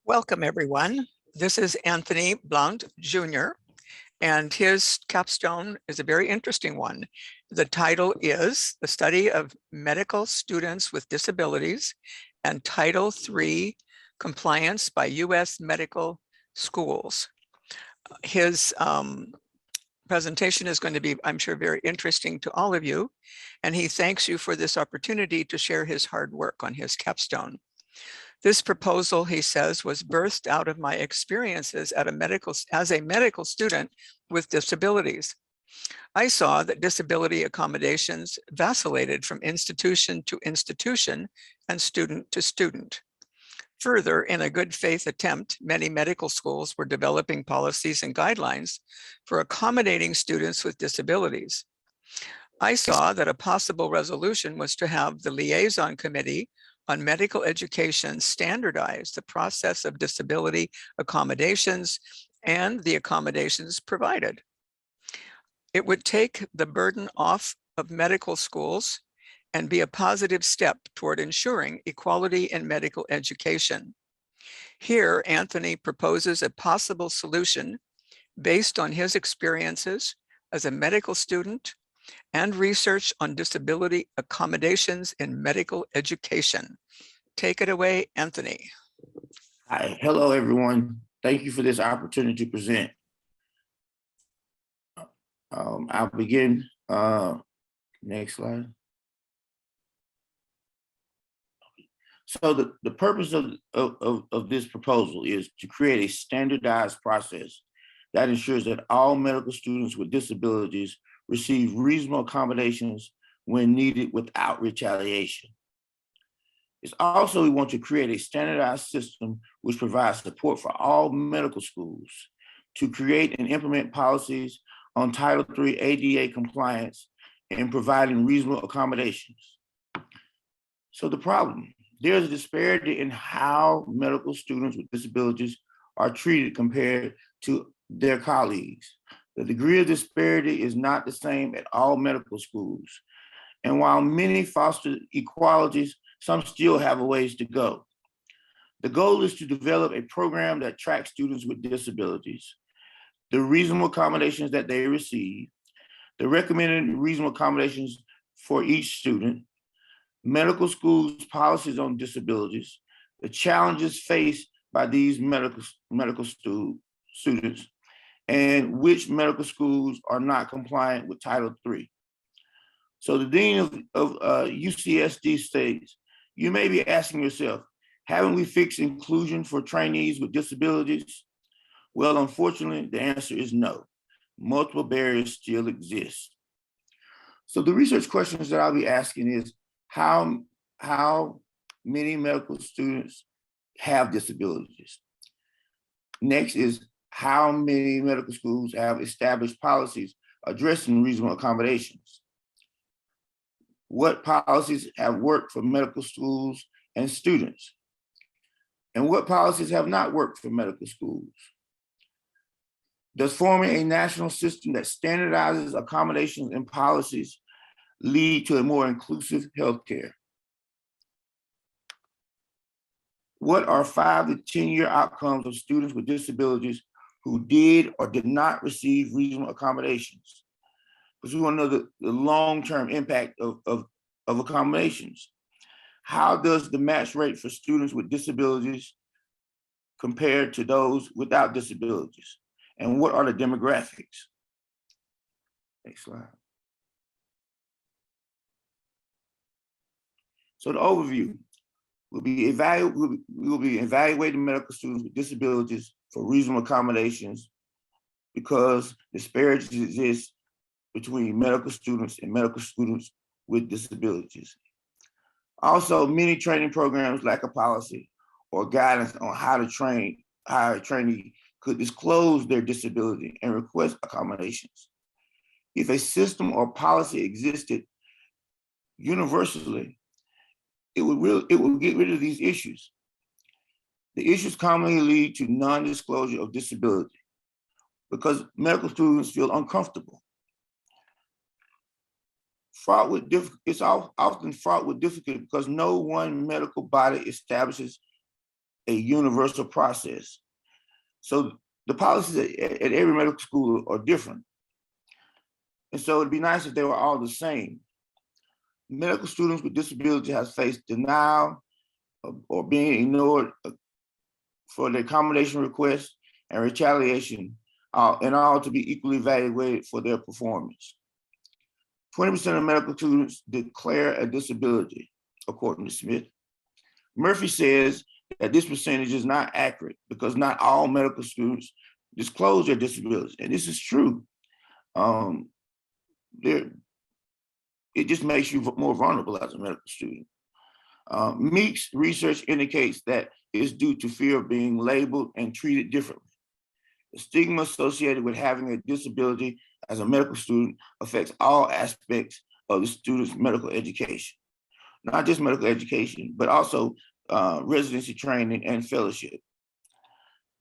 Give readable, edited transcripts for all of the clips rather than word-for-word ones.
Welcome, everyone. This is Anthony Blount, Jr., and his capstone is a very interesting one. The title is The Study of Medical Students with Disabilities and Title III Compliance by U.S. Medical Schools. His presentation is going to be, I'm sure, very interesting to all of you, and he thanks you for this opportunity to share his hard work on his capstone. This proposal, he says, was birthed out of my experiences as a medical student with disabilities. I saw that disability accommodations vacillated from institution to institution and student to student. Further, in a good faith attempt, many medical schools were developing policies and guidelines for accommodating students with disabilities. I saw that a possible resolution was to have the liaison committee on medical education standardize the process of disability accommodations and the accommodations provided. It would take the burden off of medical schools and be a positive step toward ensuring equality in medical education. Here, Anthony proposes a possible solution based on his experiences as a medical student and research on disability accommodations in medical education. Take it away, Anthony. Hi, hello everyone. Thank you for this opportunity to present. I'll begin. Next slide. So the purpose of this proposal is to create a standardized process that ensures that all medical students with disabilities receive reasonable accommodations when needed without retaliation. It's also, we want to create a standardized system which provides support for all medical schools to create and implement policies on Title III ADA compliance and providing reasonable accommodations. So the problem, there's a disparity in how medical students with disabilities are treated compared to their colleagues. The degree of disparity is not the same at all medical schools. And while many foster equalities, some still have a ways to go. The goal is to develop a program that tracks students with disabilities, the reasonable accommodations that they receive, the recommended reasonable accommodations for each student, medical schools' policies on disabilities, the challenges faced by these medical students, and which medical schools are not compliant with Title III. So the Dean of UCSD states, you may be asking yourself, haven't we fixed inclusion for trainees with disabilities? Well, unfortunately, the answer is no. Multiple barriers still exist. So the research questions that I'll be asking is, how many medical students have disabilities? Next is, how many medical schools have established policies addressing reasonable accommodations? What policies have worked for medical schools and students? And what policies have not worked for medical schools? Does forming a national system that standardizes accommodations and policies lead to a more inclusive healthcare? What are 5 to 10-year outcomes of students with disabilities who did or did not receive reasonable accommodations? Because we want to know the long-term impact of accommodations. How does the match rate for students with disabilities compare to those without disabilities? And what are the demographics? Next slide. So the overview, we will be evaluating medical students with disabilities for reasonable accommodations because disparities exist between medical students and medical students with disabilities. Also, many training programs lack a policy or guidance on how a trainee could disclose their disability and request accommodations. If a system or policy existed universally, it would get rid of these issues. The issues commonly lead to non-disclosure of disability because medical students feel uncomfortable. It's often fraught with difficulty because no one medical body establishes a universal process. So the policies at every medical school are different. And so it'd be nice if they were all the same. Medical students with disability have faced denial or being ignored for the accommodation requests and retaliation, and all to be equally evaluated for their performance. 20% of medical students declare a disability, according to Smith. Murphy says that this percentage is not accurate because not all medical students disclose their disabilities, and this is true. It just makes you more vulnerable as a medical student. Meek's research indicates that it's due to fear of being labeled and treated differently. The stigma associated with having a disability as a medical student affects all aspects of the student's medical education, not just medical education, but also residency training and fellowship.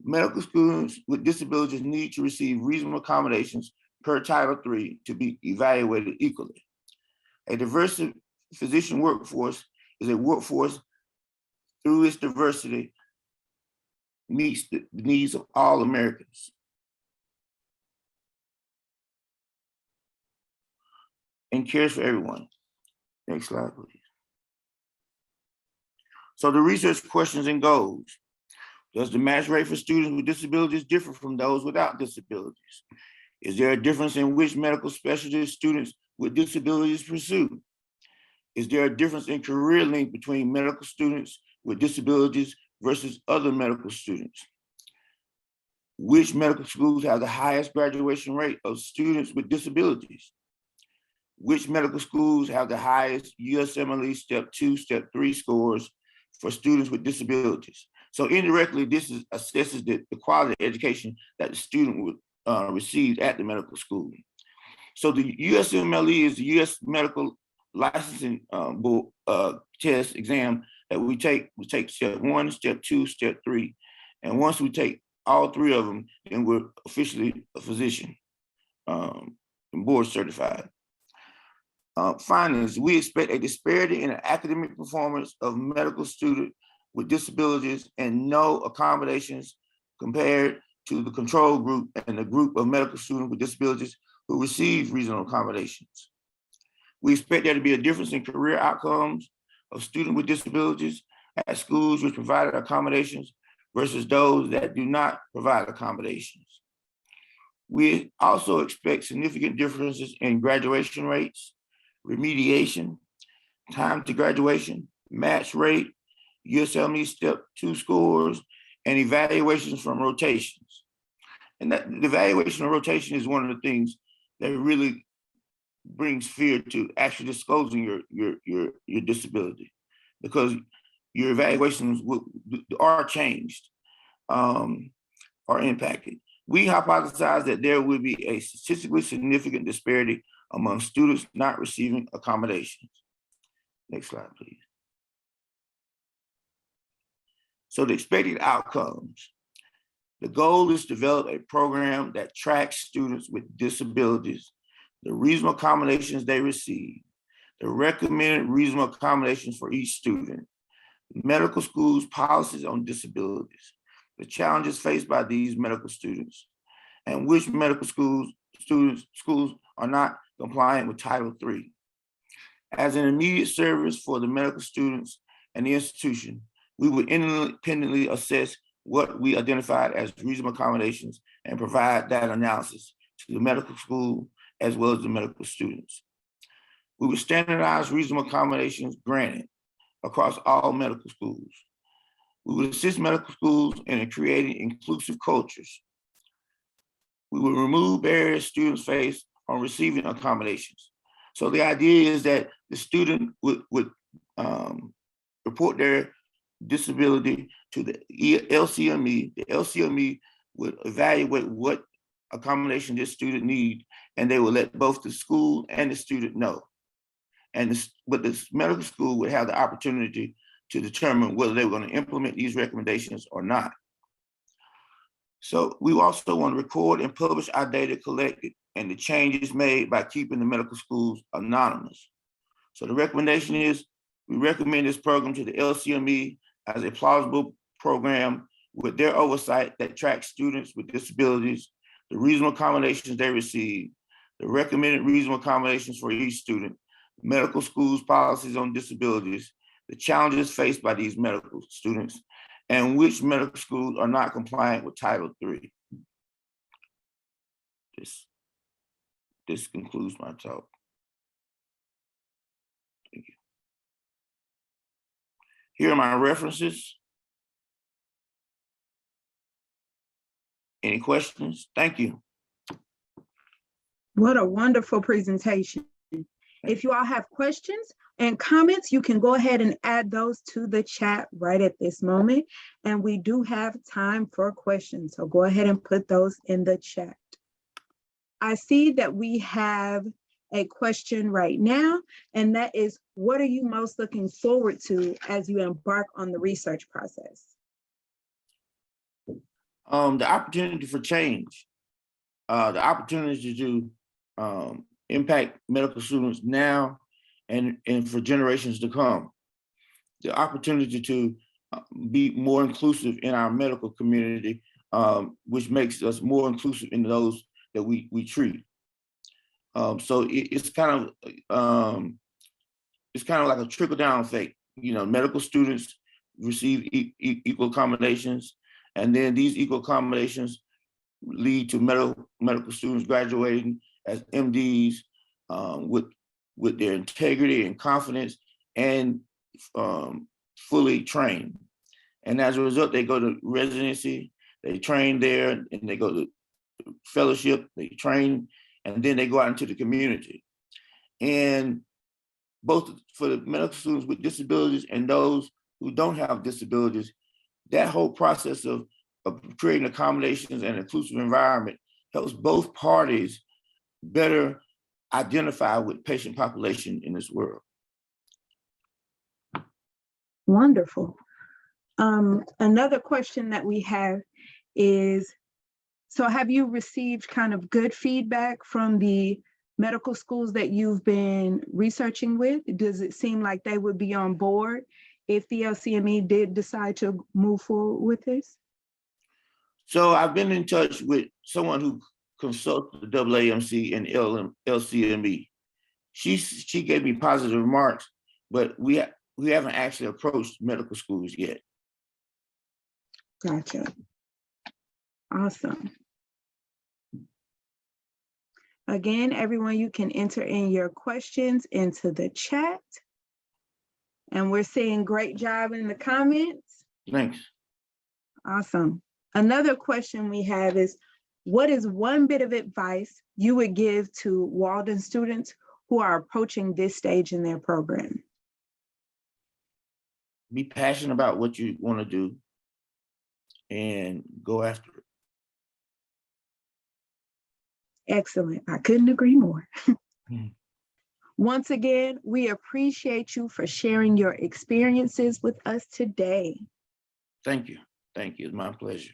Medical students with disabilities need to receive reasonable accommodations per Title III to be evaluated equally. A diverse physician workforce is a workforce through its diversity meets the needs of all Americans. And cares for everyone. Next slide, please. So the research questions and goals. Does the match rate for students with disabilities differ from those without disabilities? Is there a difference in which medical specialties students with disabilities pursue? Is there a difference in career length between medical students with disabilities versus other medical students? Which medical schools have the highest graduation rate of students with disabilities? Which medical schools have the highest USMLE Step 2, Step 3 scores for students with disabilities? So indirectly, this assesses the quality of education that the student would receive at the medical school. So the USMLE is the U.S. Medical Licensing test exam that we take. We take Step 1, Step 2, Step 3. And once we take all three of them, then we're officially a physician and board certified. Findings, we expect a disparity in the academic performance of medical students with disabilities and no accommodations compared to the control group and the group of medical students with disabilities who receive reasonable accommodations. We expect there to be a difference in career outcomes of students with disabilities at schools which provided accommodations versus those that do not provide accommodations. We also expect significant differences in graduation rates, remediation, time to graduation, match rate, USMLE Step 2 scores, and evaluations from rotations. And that the evaluation of rotation is one of the things that really brings fear to actually disclosing your disability, because your evaluations are changed, are impacted. We hypothesize that there will be a statistically significant disparity among students not receiving accommodations. Next slide, please. So the expected outcomes. The goal is to develop a program that tracks students with disabilities, the reasonable accommodations they receive, the recommended reasonable accommodations for each student, medical schools' policies on disabilities, the challenges faced by these medical students, and which medical schools are not compliant with Title III. As an immediate service for the medical students and the institution, we would independently assess what we identified as reasonable accommodations and provide that analysis to the medical school as well as the medical students. We would standardize reasonable accommodations granted across all medical schools. We would assist medical schools in creating inclusive cultures. We would remove barriers students face on receiving accommodations. So the idea is that the student would report their disability to the LCME. The LCME would evaluate what accommodation this student needs, and they will let both the school and the student know. But the medical school would have the opportunity to determine whether they were going to implement these recommendations or not. So we also want to record and publish our data collected and the changes made by keeping the medical schools anonymous. So the recommendation is we recommend this program to the LCME as a plausible program with their oversight that tracks students with disabilities, the reasonable accommodations they receive, the recommended reasonable accommodations for each student, medical schools policies on disabilities, the challenges faced by these medical students, and which medical schools are not compliant with Title III. This concludes my talk. Thank you. Here are my references. Any questions? Thank you. What a wonderful presentation. If you all have questions and comments, you can go ahead and add those to the chat right at this moment. And we do have time for questions, so go ahead and put those in the chat. I see that we have a question right now, and that is, what are you most looking forward to as you embark on the research process? The opportunity for change, the opportunity to impact medical students now and for generations to come. The opportunity to be more inclusive in our medical community, which makes us more inclusive in those that we treat. So it's kind of like a trickle down effect. You know, medical students receive equal accommodations, and then these equal accommodations lead to medical students graduating as MDs with their integrity and confidence and fully trained. And as a result, they go to residency, they train there, and they go to fellowship, they train, and then they go out into the community. And both for the medical students with disabilities and those who don't have disabilities, that whole process of creating accommodations and inclusive environment helps both parties better identify with patient population in this world. Wonderful. Another question that we have is, so have you received kind of good feedback from the medical schools that you've been researching with? Does it seem like they would be on board if the LCME did decide to move forward with this? So I've been in touch with someone who consults the AAMC and LCME. She gave me positive remarks, but we haven't actually approached medical schools yet. Gotcha. Awesome. Again, everyone, you can enter in your questions into the chat. And we're saying great job in the comments. Thanks. Awesome. Another question we have is, what is one bit of advice you would give to Walden students who are approaching this stage in their program? Be passionate about what you want to do and go after it. Excellent. I couldn't agree more. Once again, we appreciate you for sharing your experiences with us today. Thank you. Thank you. It's my pleasure.